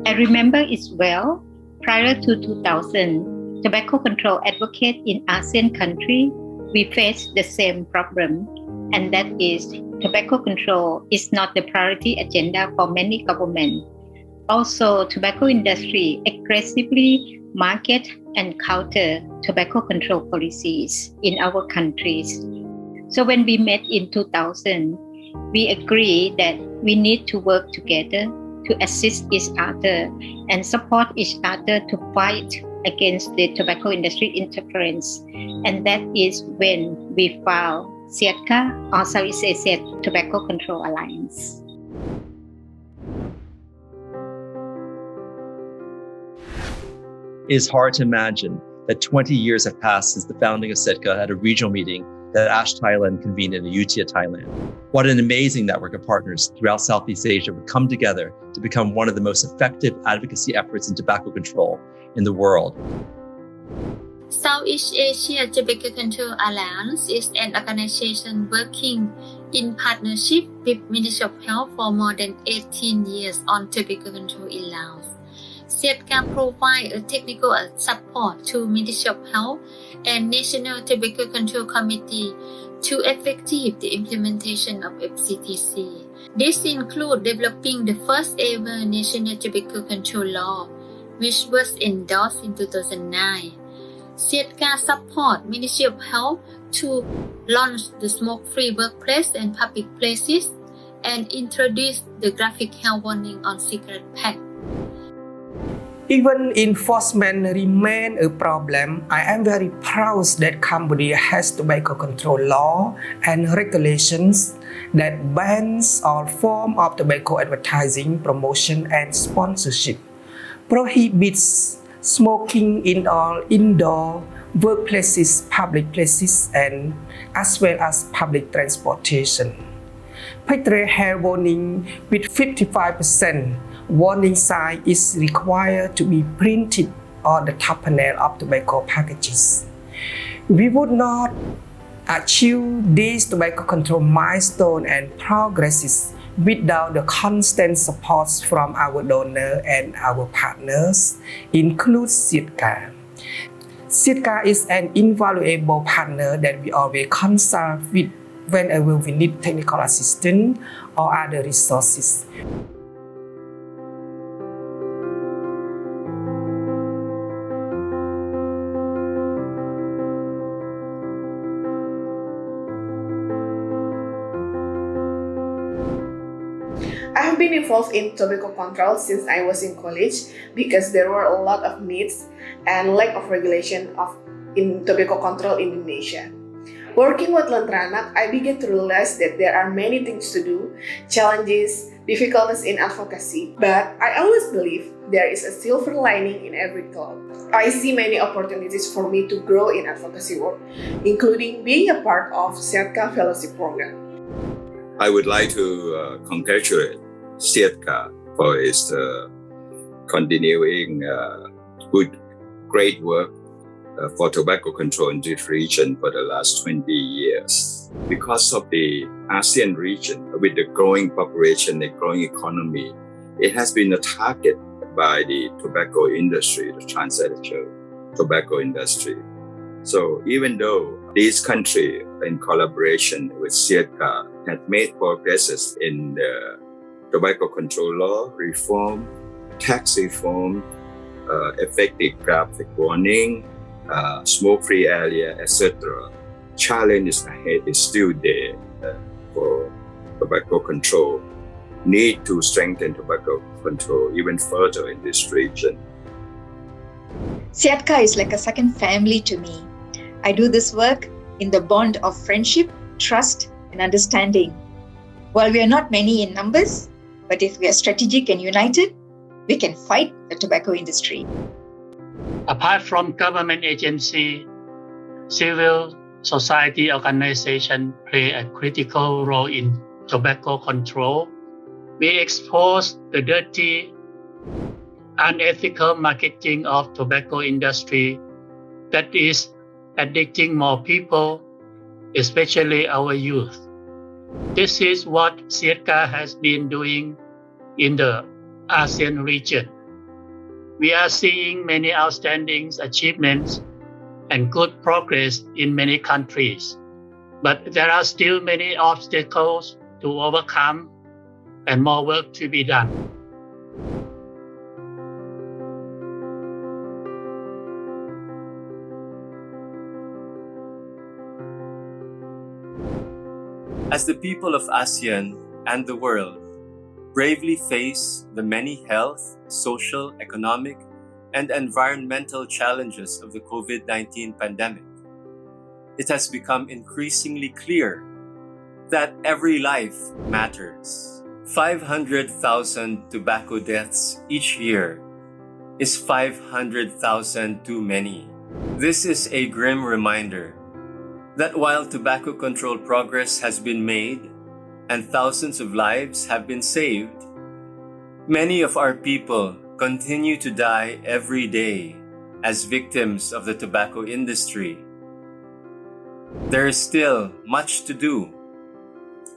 I remember it well. Prior to 2000, tobacco control advocates in ASEAN countries, we faced the same problem, and that is tobacco control is not the priority agenda for many governments. Also, tobacco industry aggressively market and counter tobacco control policies in our countries. So when we met in 2000, we agreed that we need to work together to assist each other and support each other to fight against the tobacco industry interference. And that is when we found SEATCA, or Southeast Asia Tobacco Control Alliance. It is hard to imagine that 20 years have passed since the founding of SEATCA at a regional meeting that Ash Thailand convened in Ayutthaya, Thailand. What an amazing network of partners throughout Southeast Asia would come together to become one of the most effective advocacy efforts in tobacco control in the world. Southeast Asia Tobacco Control Alliance is an organization working in partnership with Ministry of Health for more than 18 years on tobacco control in Laos. SEATCA provides a technical support to Ministry of Health and National Tobacco Control Committee to effective the implementation of FCTC. This includes developing the first ever National Tobacco Control Law, which was endorsed in 2009. SEATCA supports Ministry of Health to launch the smoke-free workplace and public places and introduce the graphic health warning on cigarette pack. Even enforcement remains a problem, I am very proud that Cambodia has tobacco control law and regulations that bans all forms of tobacco advertising, promotion, and sponsorship, prohibits smoking in all indoor workplaces, public places, and as well as public transportation. Pedestrian health warning with 55% warning sign is required to be printed on the top panel of tobacco packages. We would not achieve these tobacco control milestones and progresses without the constant support from our donors and our partners, including SEATCA. SEATCA is an invaluable partner that we always consult with whenever we need technical assistance or other resources. I have been involved in tobacco control since I was in college because there were a lot of needs and lack of regulation in tobacco control in Indonesia. Working with Lentranak, I began to realize that there are many things to do, challenges, difficulties in advocacy, but I always believe there is a silver lining in every cloud. I see many opportunities for me to grow in advocacy work, including being a part of SEATCA Fellowship Program. I would like to congratulate SEATCA for its continuing great work for tobacco control in this region for the last 20 years. Because of the ASEAN region, with the growing population and growing economy, it has been a target by the tobacco industry, the transnational tobacco industry. So even though this country, in collaboration with SEATCA, has made progresses in the tobacco control law reform, tax reform, effective graphic warning, smoke-free area, etc. Challenges ahead is still there for tobacco control. Need to strengthen tobacco control even further in this region. SEATCA is like a second family to me. I do this work in the bond of friendship, trust, and understanding. While we are not many in numbers, but if we are strategic and united, we can fight the tobacco industry. Apart from government agency, civil society organizations play a critical role in tobacco control. We expose the dirty, unethical marketing of tobacco industry that is addicting more people, especially our youth. This is what SEATCA has been doing in the ASEAN region. We are seeing many outstanding achievements and good progress in many countries, but there are still many obstacles to overcome and more work to be done. As the people of ASEAN and the world bravely face the many health, social, economic, and environmental challenges of the COVID-19 pandemic, it has become increasingly clear that every life matters. 500,000 tobacco deaths each year is 500,000 too many. This is a grim reminder that while tobacco control progress has been made and thousands of lives have been saved, many of our people continue to die every day as victims of the tobacco industry. There is still much to do.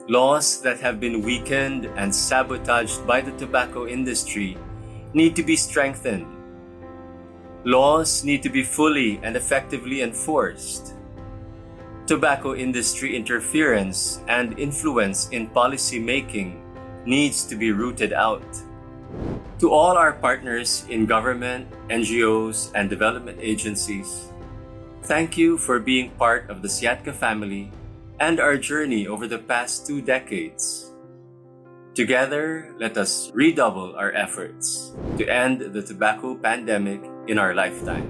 Laws that have been weakened and sabotaged by the tobacco industry need to be strengthened. Laws need to be fully and effectively enforced. Tobacco industry interference and influence in policy making needs to be rooted out. To all our partners in government, NGOs, and development agencies, thank you for being part of the SEATCA family and our journey over the past 2 decades. Together, let us redouble our efforts to end the tobacco pandemic in our lifetime.